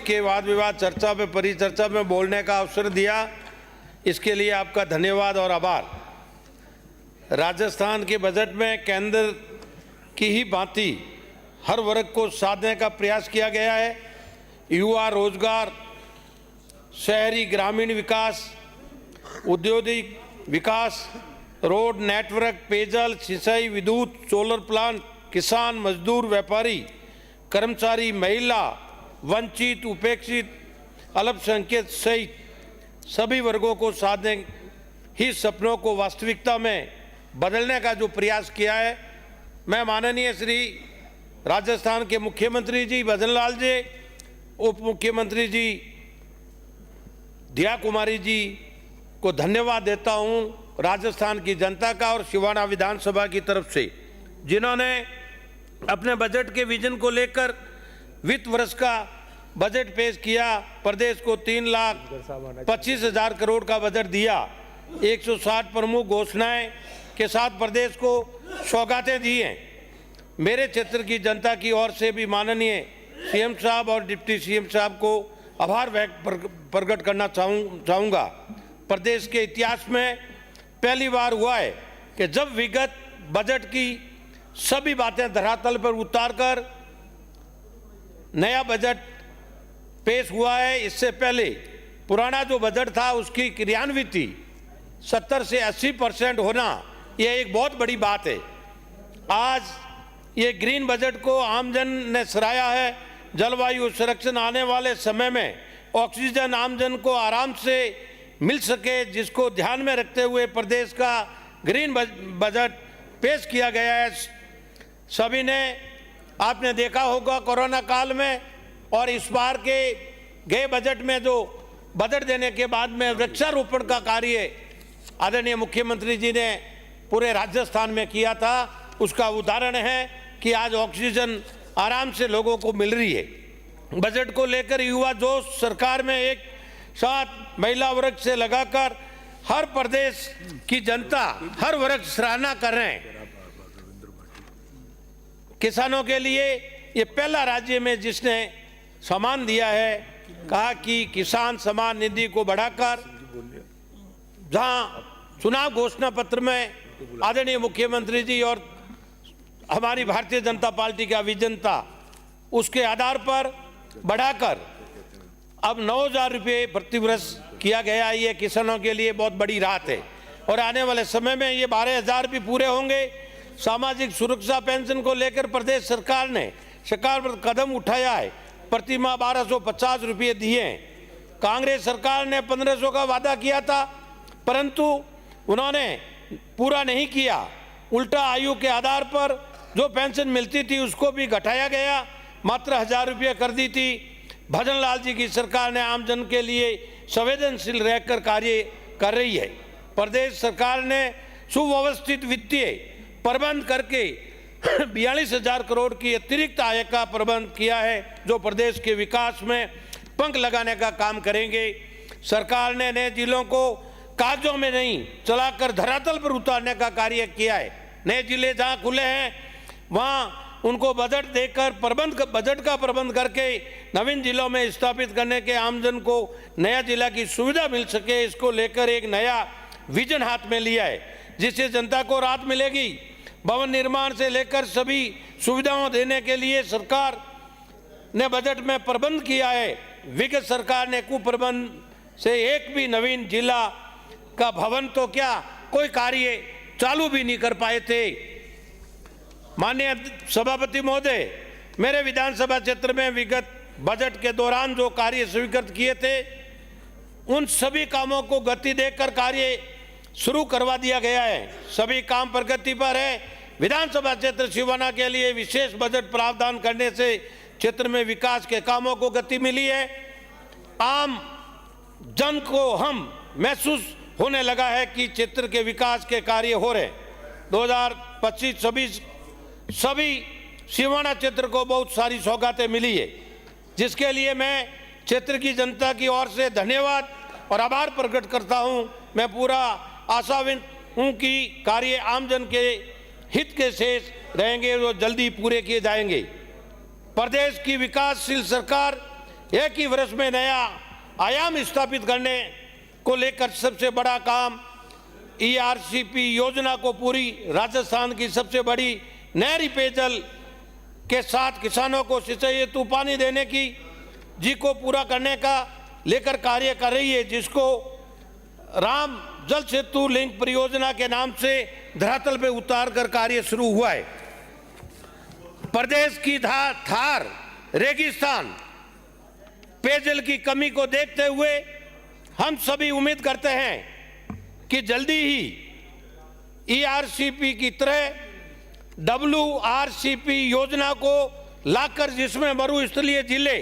के वाद विवाद चर्चा पे परिचर्चा में बोलने का अवसर दिया, इसके लिए आपका धन्यवाद और आभार। राजस्थान के बजट में केंद्र की ही भांति हर वर्ग को साधने का प्रयास किया गया है। युवा रोजगार, शहरी ग्रामीण विकास, औद्योगिक विकास, रोड नेटवर्क, पेयजल, सिंचाई, विद्युत, सोलर प्लांट, किसान, मजदूर, व्यापारी, कर्मचारी, महिला, वंचित, उपेक्षित, अल्पसंख्यक सहित सभी वर्गों को साधने ही सपनों को वास्तविकता में बदलने का जो प्रयास किया है, मैं माननीय श्री राजस्थान के मुख्यमंत्री जी भजन लाल जी, उप मुख्यमंत्री जी दिया कुमारी जी को धन्यवाद देता हूं, राजस्थान की जनता का और सिवाना विधानसभा की तरफ से, जिन्होंने अपने बजट के विजन को लेकर वित्त वर्ष का बजट पेश किया। प्रदेश को 3,25,000 करोड़ का बजट दिया। 160 प्रमुख घोषणाएं के साथ प्रदेश को सौगातें दी हैं। मेरे क्षेत्र की जनता की ओर से भी माननीय सीएम साहब और डिप्टी सीएम साहब को आभार प्रकट करना चाहूँगा। प्रदेश के इतिहास में पहली बार हुआ है कि जब विगत बजट की सभी बातें धरातल पर उतारकर नया बजट पेश हुआ है। इससे पहले पुराना जो बजट था उसकी क्रियान्विति 70 से 80% होना यह एक बहुत बड़ी बात है। आज ये ग्रीन बजट को आमजन ने सराहा है। जलवायु संरक्षण आने वाले समय में ऑक्सीजन आमजन को आराम से मिल सके, जिसको ध्यान में रखते हुए प्रदेश का ग्रीन बजट पेश किया गया है। सभी ने आपने देखा होगा कोरोना काल में और इस बार के गए बजट में जो बजट देने के बाद में वृक्षारोपण का कार्य आदरणीय मुख्यमंत्री जी ने पूरे राजस्थान में किया था, उसका उदाहरण है कि आज ऑक्सीजन आराम से लोगों को मिल रही है। बजट को लेकर युवा जोश सरकार में एक साथ महिला वर्ग से लगाकर हर प्रदेश की जनता, हर वर्ग सराहना कर रहे हैं। किसानों के लिए ये पहला राज्य में जिसने सम्मान दिया है, कहा कि किसान सम्मान निधि को बढ़ाकर, जहां चुनाव घोषणा पत्र में आदरणीय मुख्यमंत्री जी और हमारी भारतीय जनता पार्टी का विजन था, उसके आधार पर बढ़ाकर अब 9,000 रुपये प्रतिवर्ष किया गया। ये किसानों के लिए बहुत बड़ी राहत है और आने वाले समय में ये 12,000 भी पूरे होंगे। सामाजिक सुरक्षा पेंशन को लेकर प्रदेश सरकार ने सकारात्मक कदम उठाया है। प्रति माह 1,250 रुपये दिए हैं। कांग्रेस सरकार ने 1,500 का वादा किया था, परंतु उन्होंने पूरा नहीं किया। उल्टा आयु के आधार पर जो पेंशन मिलती थी उसको भी घटाया गया, मात्र 1,000 रुपये कर दी थी। भजन लाल जी की सरकार ने आमजन के लिए संवेदनशील रहकर कार्य कर रही है। प्रदेश सरकार ने सुव्यवस्थित वित्तीय प्रबंध करके 42,000 करोड़ की अतिरिक्त आय का प्रबंध किया है, जो प्रदेश के विकास में पंख लगाने का काम करेंगे। सरकार ने नए जिलों को कागजों में नहीं चलाकर धरातल पर उतारने का कार्य किया है। नए जिले जहां खुले हैं वहां उनको बजट देकर बजट का प्रबंध करके नवीन जिलों में स्थापित करने के आमजन को नया जिला की सुविधा मिल सके, इसको लेकर एक नया विजन हाथ में लिया है, जिससे जनता को राहत मिलेगी। भवन निर्माण से लेकर सभी सुविधाओं देने के लिए सरकार ने बजट में प्रबंध किया है। विगत सरकार ने कुप्रबंध से एक भी नवीन जिला का भवन तो क्या कोई कार्य चालू भी नहीं कर पाए थे। माननीय सभापति महोदय, मेरे विधानसभा क्षेत्र में विगत बजट के दौरान जो कार्य स्वीकृत किए थे उन सभी कामों को गति देकर कार्य शुरू करवा दिया गया है। सभी काम प्रगति पर है। विधानसभा क्षेत्र सिवाना के लिए विशेष बजट प्रावधान करने से क्षेत्र में विकास के कामों को गति मिली है। आम जन को हम महसूस होने लगा है कि क्षेत्र के विकास के कार्य हो रहे। 2025-26 सभी सिवाना क्षेत्र को बहुत सारी सौगातें मिली है, जिसके लिए मैं क्षेत्र की जनता की ओर से धन्यवाद और आभार प्रकट करता हूं। मैं पूरा आशावान हूं कि कार्य आमजन के हित के शेष रहेंगे, वो जल्दी पूरे किए जाएंगे। प्रदेश की विकासशील सरकार एक ही वर्ष में नया आयाम स्थापित करने को लेकर सबसे बड़ा काम ERCP योजना को पूरी राजस्थान की सबसे बड़ी नहरी पेयजल के साथ किसानों को सिंचाई हेतु पानी देने की जी को पूरा करने का लेकर कार्य कर रही है, जिसको राम जल सेतु लिंक परियोजना के नाम से धरातल पे उतार कर कार्य शुरू हुआ है। प्रदेश की थार रेगिस्तान पेयजल की कमी को देखते हुए हम सभी उम्मीद करते हैं कि जल्दी ही ERCP की तरह WRCP योजना को लाकर जिसमें मरुस्थलीय जिले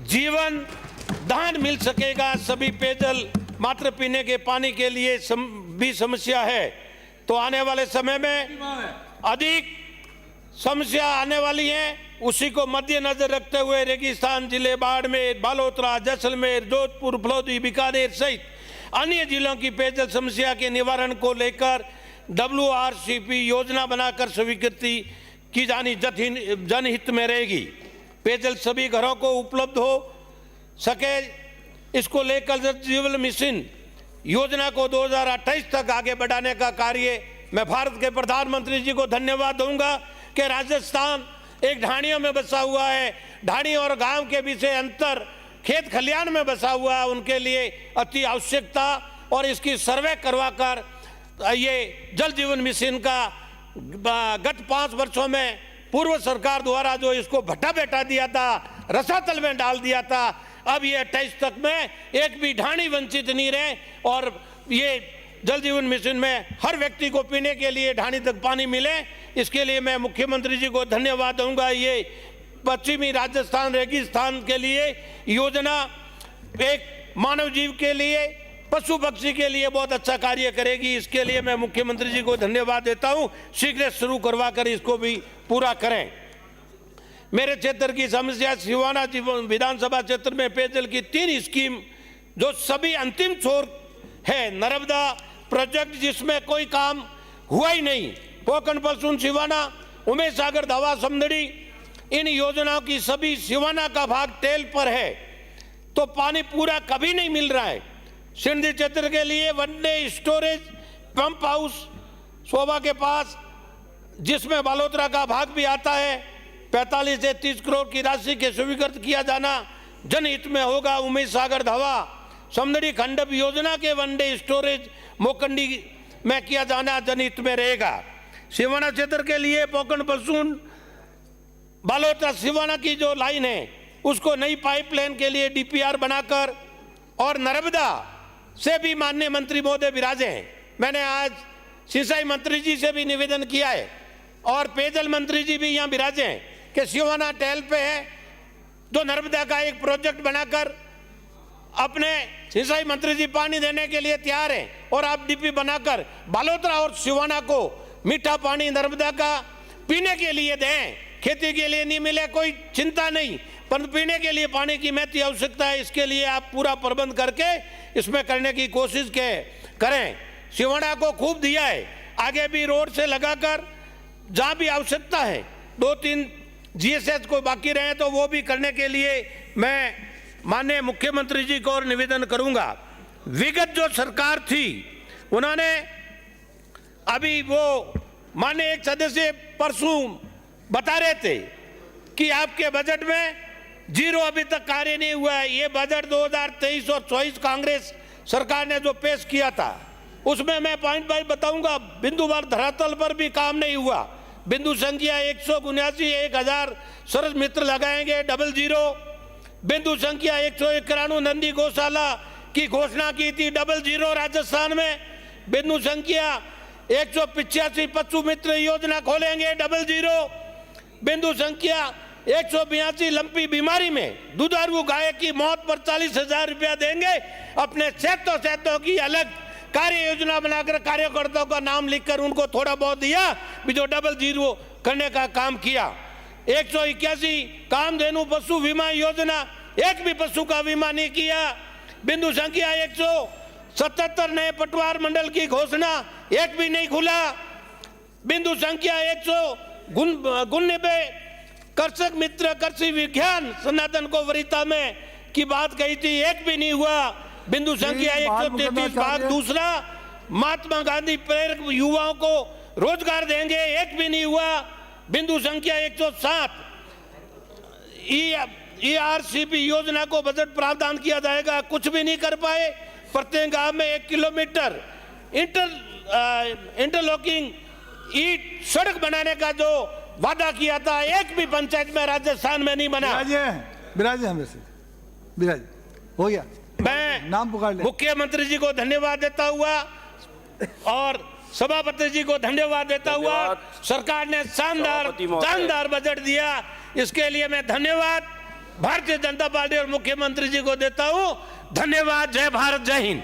जीवन दान मिल सकेगा। सभी पेयजल मात्र पीने के पानी के लिए भी समस्या है, तो आने वाले समय में अधिक समस्या आने वाली है। उसी को मद्देनजर रखते हुए रेगिस्तान जिले बाड़मेर, बालोतरा, जैसलमेर, जोधपुर, फलौदी, बीकानेर सहित अन्य जिलों की पेयजल समस्या के निवारण को लेकर WRCP योजना बनाकर स्वीकृति की जानी जनहित में रहेगी। पेयजल सभी घरों को उपलब्ध हो सके, इसको लेकर जल जीवन मिशन योजना को 2028 तक आगे बढ़ाने का कार्य मैं भारत के प्रधानमंत्री जी को धन्यवाद दूंगा कि राजस्थान एक ढाणियों में बसा हुआ है। ढाणी और गांव के बीच अंतर खेत खलियान में बसा हुआ है, उनके लिए अति आवश्यकता और इसकी सर्वे करवाकर ये जल जीवन मिशन का गत 5 वर्षों में पूर्व सरकार द्वारा जो इसको भट्टा बैठा दिया था, रसातल में डाल दिया था, अब ये 28 तक में एक भी ढाणी वंचित नहीं रहे और ये जल जीवन मिशन में हर व्यक्ति को पीने के लिए ढाणी तक पानी मिले। इसके लिए मैं मुख्यमंत्री जी को धन्यवाद दूंगा। ये पश्चिमी राजस्थान रेगिस्तान के लिए योजना एक मानव जीव के लिए, पशु पक्षी के लिए बहुत अच्छा कार्य करेगी। इसके लिए मैं मुख्यमंत्री जी को धन्यवाद देता हूं। शीघ्र शुरू करवा कर इसको भी पूरा करें। मेरे क्षेत्र की समस्या सिवाना विधानसभा क्षेत्र में पेयजल की 3 स्कीम जो सभी अंतिम छोर है। नर्मदा प्रोजेक्ट जिसमें कोई काम हुआ ही नहीं, पोकन पलसून सिवाना, उमेश सागर धवा समदड़ी, इन योजनाओं की सभी सिवाना का भाग टेल पर है, तो पानी पूरा कभी नहीं मिल रहा है। सिंधी क्षेत्र के लिए वनडे स्टोरेज पंप हाउस शोभा के पास, जिसमें बालोतरा का भाग भी आता है, 45 से 30 करोड़ की राशि के स्वीकृत किया जाना जनहित में होगा। उमेश सागर धवा समदड़ी खंडप योजना के वनडे स्टोरेज मोकंडी में किया जाना जनहित में रहेगा। सिवाना क्षेत्र के लिए पोकन पलसून बालोतरा सिवाना की जो लाइन है उसको नई पाइपलाइन के लिए DPR बनाकर, और नर्मदा से भी माननीय मंत्री महोदय विराजे हैं। मैंने आज सिंचाई मंत्री जी से भी निवेदन किया है और पेयजल मंत्री जी भी यहाँ विराजे हैं कि सिवाना टेल पे है, जो नर्मदा का एक प्रोजेक्ट बनाकर अपने सिंचाई मंत्री जी पानी देने के लिए तैयार हैं और आप DP बनाकर बालोतरा और सिवाना को मीठा पानी नर्मदा का पीने के लिए दें। खेती के लिए नहीं मिले कोई चिंता नहीं, पर पीने के लिए पानी की महती आवश्यकता है। इसके लिए आप पूरा प्रबंध करके इसमें करने की कोशिश करें। सिवाना को खूब दिया है, आगे भी रोड से लगाकर जहाँ भी आवश्यकता है 2-3 GSS को बाकी रहे तो वो भी करने के लिए मैं माननीय मुख्यमंत्री जी को और निवेदन करूंगा। विगत जो सरकार थी उन्होंने, अभी वो माननीय एक सदस्य परसों बता रहे थे कि आपके बजट में 0 अभी तक कार्य नहीं हुआ है। ये बजट 2023 और 24 कांग्रेस सरकार ने जो पेश किया था उसमें मैं पॉइंट बाइट बताऊंगा। बिंदुवार धरातल पर भी काम नहीं हुआ। बिंदु संख्या 179 1000 सरस मित्र लगाएंगे 00। बिंदु संख्या 191 नंदी गौशाला की घोषणा की थी 00 राजस्थान में। बिंदु संख्या 185 पशु मित्र योजना खोलेंगे 00। बिंदु संख्या 182 लंपी बीमारी में दुधारू गाय की मौत पर 40,000 रुपया देंगे। अपने शहतों की अलग कार्य योजना बनाकर कार्यकर्ताओं का नाम लिखकर उनको थोड़ा बहुत दिया भी जो 00 करने का काम किया। 181 कामधेनु पशु बीमा योजना, एक भी पशु का बीमा नहीं किया। बिंदु संख्या 177 नए पटवार मंडल की घोषणा, एक भी नहीं खुला। बिंदु संख्या 199 कृषक मित्र कृषि विज्ञान सनातन को वरीयता में की बात कही थी, एक भी नहीं हुआ। बिंदु संख्या 133 भाग दूसरा, महात्मा गांधी प्रेरक युवाओं को रोजगार देंगे, एक भी नहीं हुआ। बिंदु संख्या 107, ERCP योजना को बजट प्रावधान किया जाएगा, कुछ भी नहीं कर पाए। प्रत्येक गांव में 1 किलोमीटर इंटरलॉकिंग ईंट सड़क बनाने का जो वादा किया था, एक भी पंचायत में राजस्थान में नहीं बना। बिराजे हमें से बिराजे हो गया। मैं नाम पुकार ले। मुख्यमंत्री जी को धन्यवाद देता हुआ और सभापति जी को धन्यवाद देता हुआ, सरकार ने शानदार बजट दिया, इसके लिए मैं धन्यवाद भारतीय जनता पार्टी और मुख्यमंत्री जी को देता हूं। धन्यवाद। जय भारत, जय हिंद।